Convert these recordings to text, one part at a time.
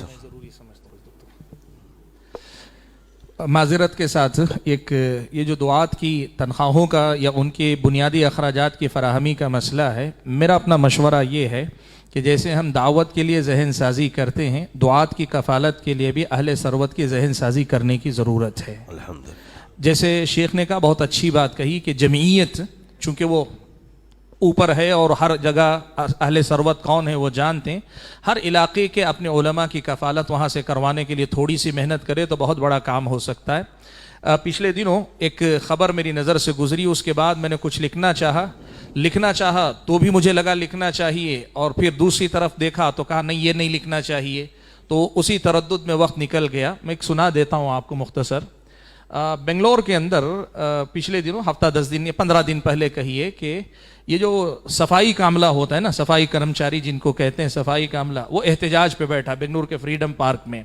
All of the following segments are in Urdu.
میں ضروری سمجھتا ہوں. معذرت کے ساتھ ایک یہ جو دعات کی تنخواہوں کا یا ان کے بنیادی اخراجات کی فراہمی کا مسئلہ ہے، میرا اپنا مشورہ یہ ہے کہ جیسے ہم دعوت کے لیے ذہن سازی کرتے ہیں، دعات کی کفالت کے لیے بھی اہل ثروت کی ذہن سازی کرنے کی ضرورت ہے. جیسے شیخ نے کہا، بہت اچھی بات کہی کہ جمعیت چونکہ وہ اوپر ہے اور ہر جگہ اہل ثروت کون ہے وہ جانتے ہیں، ہر علاقے کے اپنے علماء کی کفالت وہاں سے کروانے کے لیے تھوڑی سی محنت کرے تو بہت بڑا کام ہو سکتا ہے. پچھلے دنوں ایک خبر میری نظر سے گزری، اس کے بعد میں نے کچھ لکھنا چاہا تو بھی مجھے لگا لکھنا چاہیے، اور پھر دوسری طرف دیکھا تو کہا نہیں یہ نہیں لکھنا چاہیے، تو اسی تردد میں وقت نکل گیا. میں ایک سنا دیتا ہوں آپ کو مختصر. بنگلور کے اندر پچھلے دنوں ہفتہ 10 دن یا 15 دن پہلے کہیے کہ یہ جو صفائی کا عملہ ہوتا ہے نا، صفائی کرمچاری جن کو کہتے ہیں، صفائی کا عملہ، وہ احتجاج پہ بیٹھا بنگلور کے فریڈم پارک میں.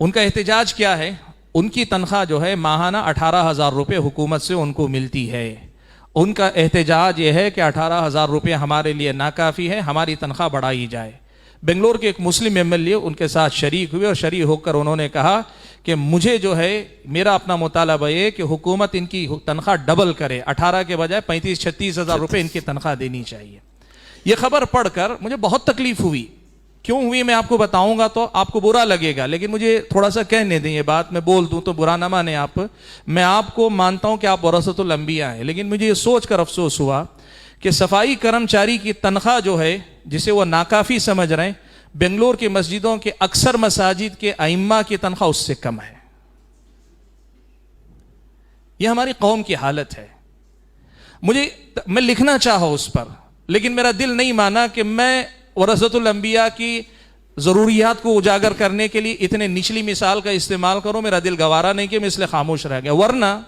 ان کا احتجاج کیا ہے؟ ان کی تنخواہ جو ہے ماہانہ 18,000 روپے حکومت سے ان کو ملتی ہے. ان کا احتجاج یہ ہے کہ 18,000 روپے ہمارے لیے ناکافی ہے، ہماری تنخواہ بڑھائی جائے. بنگلور کے ایک مسلم ایم ایل اے ان کے ساتھ شریک ہوئے، اور شریک ہو کر انہوں نے کہا کہ مجھے جو ہے میرا اپنا مطالبہ یہ کہ حکومت ان کی تنخواہ ڈبل کرے، 18 کے بجائے 35-36 ہزار روپے ان کی تنخواہ دینی چاہیے. یہ خبر پڑھ کر مجھے بہت تکلیف ہوئی. کیوں ہوئی میں آپ کو بتاؤں گا تو آپ کو برا لگے گا، لیکن مجھے تھوڑا سا کہنے دیں یہ بات، میں بول دوں تو برا نہ مانے آپ. میں آپ کو مانتا ہوں کہ آپ ورثۃ الانبیاء ہیں، لیکن مجھے یہ سوچ کر افسوس ہوا کہ صفائی کرمچاری کی تنخواہ جو ہے جسے وہ ناکافی سمجھ رہے ہیں، بنگلور کی مسجدوں کے اکثر مساجد کے ائمہ کی تنخواہ اس سے کم ہے. یہ ہماری قوم کی حالت ہے. میں لکھنا چاہا اس پر، لیکن میرا دل نہیں مانا کہ میں ورثۃ الانبیاء کی ضروریات کو اجاگر کرنے کے لیے اتنے نچلی مثال کا استعمال کروں. میرا دل گوارا نہیں کہ میں اس لیے خاموش رہ گیا. ورنہ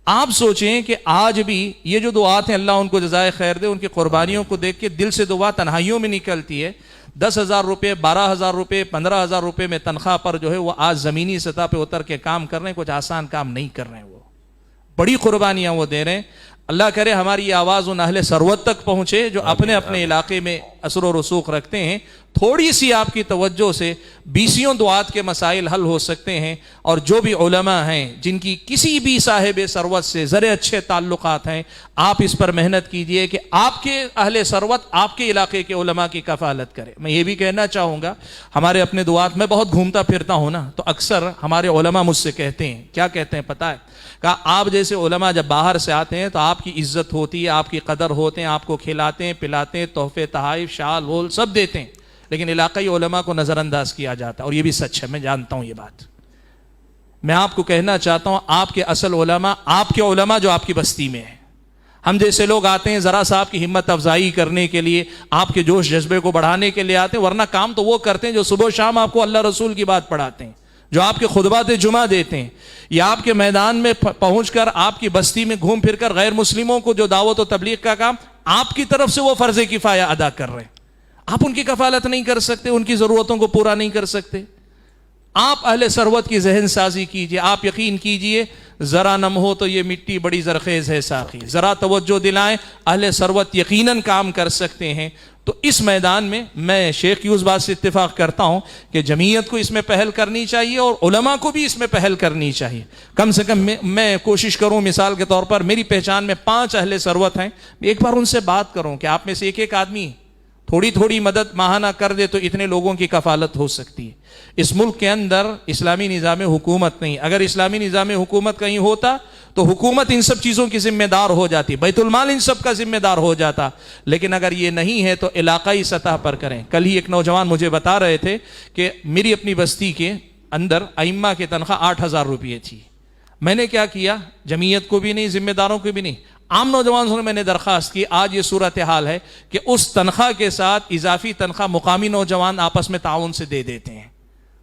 آپ سوچیں کہ آج بھی یہ جو دعات ہیں، اللہ ان کو جزائے خیر دے، ان کی قربانیوں کو دیکھ کے دل سے دعا تنہائیوں میں نکلتی ہے. 10,000 روپے، 12,000 روپے، 15,000 روپے میں تنخواہ پر جو ہے وہ آج زمینی سطح پہ اتر کے کام کر رہے ہیں. کچھ آسان کام نہیں کر رہے ہیں، وہ بڑی قربانیاں وہ دے رہے ہیں. اللہ کرے ہماری یہ آواز ان اہل ثروت تک پہنچے جو اپنے اپنے علاقے میں اثر و رسوخ رکھتے ہیں. تھوڑی سی آپ کی توجہ سے 20 دعات کے مسائل حل ہو سکتے ہیں. اور جو بھی علماء ہیں جن کی کسی بھی صاحب ثروت سے ذرے اچھے تعلقات ہیں، آپ اس پر محنت کیجئے کہ آپ کے اہل ثروت آپ کے علاقے کے علماء کی کفالت کرے. میں یہ بھی کہنا چاہوں گا، ہمارے اپنے دعات میں بہت گھومتا پھرتا ہوں نا، تو اکثر ہمارے علماء مجھ سے کہتے ہیں، کیا کہتے ہیں پتہ ہے؟ کہ آپ جیسے علماء جب باہر سے آتے ہیں تو آپ کی عزت ہوتی ہے، آپ کی قدر ہوتے ہیں، آپ کو کھلاتے ہیں، پلاتے ہیں، تحفے تحائف شال وول سب دیتے ہیں، لیکن علاقائی علماء کو نظر انداز کیا جاتا ہے. اور یہ بھی سچ ہے، میں جانتا ہوں یہ بات. میں آپ کو کہنا چاہتا ہوں، آپ کے اصل علماء آپ کے علماء جو آپ کی بستی میں ہیں. ہم جیسے لوگ آتے ہیں ذرا سا آپ کی ہمت افزائی کرنے کے لیے، آپ کے جوش جذبے کو بڑھانے کے لیے آتے ہیں، ورنہ کام تو وہ کرتے ہیں جو صبح و شام آپ کو اللہ رسول کی بات پڑھاتے ہیں، جو آپ کے خطبات جمعہ دیتے ہیں، یا آپ کے میدان میں پہنچ کر آپ کی بستی میں گھوم پھر کر غیر مسلموں کو جو دعوت و تبلیغ کا کام آپ کی طرف سے وہ فرض کفایہ ادا کر رہے ہیں. آپ ان کی کفالت نہیں کر سکتے، ان کی ضرورتوں کو پورا نہیں کر سکتے. آپ اہل ثروت کی ذہن سازی کیجئے. آپ یقین کیجئے، ذرا نم ہو تو یہ مٹی بڑی زرخیز ہے ساقی. ذرا توجہ دلائیں، اہل ثروت یقیناً کام کر سکتے ہیں. تو اس میدان میں میں شیخ کی اس بات سے اتفاق کرتا ہوں کہ جمعیت کو اس میں پہل کرنی چاہیے اور علماء کو بھی اس میں پہل کرنی چاہیے. کم سے کم میں کوشش کروں، مثال کے طور پر میری پہچان میں 5 اہل ثروت ہیں، ایک بار ان سے بات کروں کہ آپ میں سے ایک آدمی تھوڑی تھوڑی مدد ماہانہ کر دے تو اتنے لوگوں کی کفالت ہو سکتی ہے. اس ملک کے اندر اسلامی نظام حکومت نہیں. اگر اسلامی نظام حکومت کہیں ہوتا تو حکومت ان سب چیزوں کی ذمہ دار ہو جاتی، بیت المال ان سب کا ذمہ دار ہو جاتا. لیکن اگر یہ نہیں ہے تو علاقائی سطح پر کریں. کل ہی ایک نوجوان مجھے بتا رہے تھے کہ میری اپنی بستی کے اندر ائمہ کی تنخواہ 8,000 روپے تھی. میں نے کیا کیا؟ جمعیت کو بھی نہیں، ذمہ داروں کو بھی نہیں، عام نوجوانوں سے میں نے درخواست کی. آج یہ صورتحال ہے کہ اس تنخواہ کے ساتھ اضافی تنخواہ مقامی نوجوان آپس میں تعاون سے دے دیتے ہیں.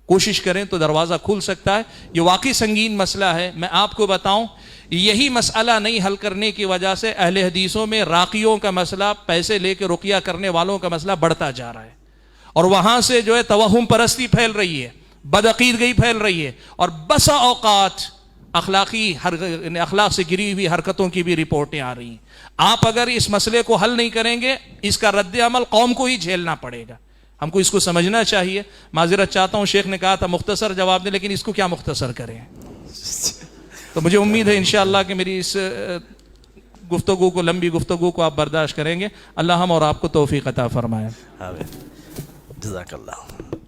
کوشش کریں تو دروازہ کھل سکتا ہے. یہ واقعی سنگین مسئلہ ہے. میں آپ کو بتاؤں، یہی مسئلہ نہیں حل کرنے کی وجہ سے اہل حدیثوں میں راقیوں کا مسئلہ، پیسے لے کے رقیہ کرنے والوں کا مسئلہ بڑھتا جا رہا ہے. اور وہاں سے جو ہے توہم پرستی پھیل رہی ہے، بدعقیدگی پھیل رہی ہے، اور بسا اوقات اخلاق سے گری ہوئی حرکتوں کی بھی رپورٹیں آ رہی ہیں. آپ اگر اس مسئلے کو حل نہیں کریں گے، اس کا رد عمل قوم کو ہی جھیلنا پڑے گا. ہم کو اس کو سمجھنا چاہیے. معذرت چاہتا ہوں، شیخ نے کہا تھا مختصر جواب دیں، لیکن اس کو کیا مختصر کریں. تو مجھے امید ہے انشاءاللہ کہ میری اس گفتگو کو، لمبی گفتگو کو آپ برداشت کریں گے. اللہ ہم اور آپ کو توفیق عطا فرمائے. جزاک اللہ.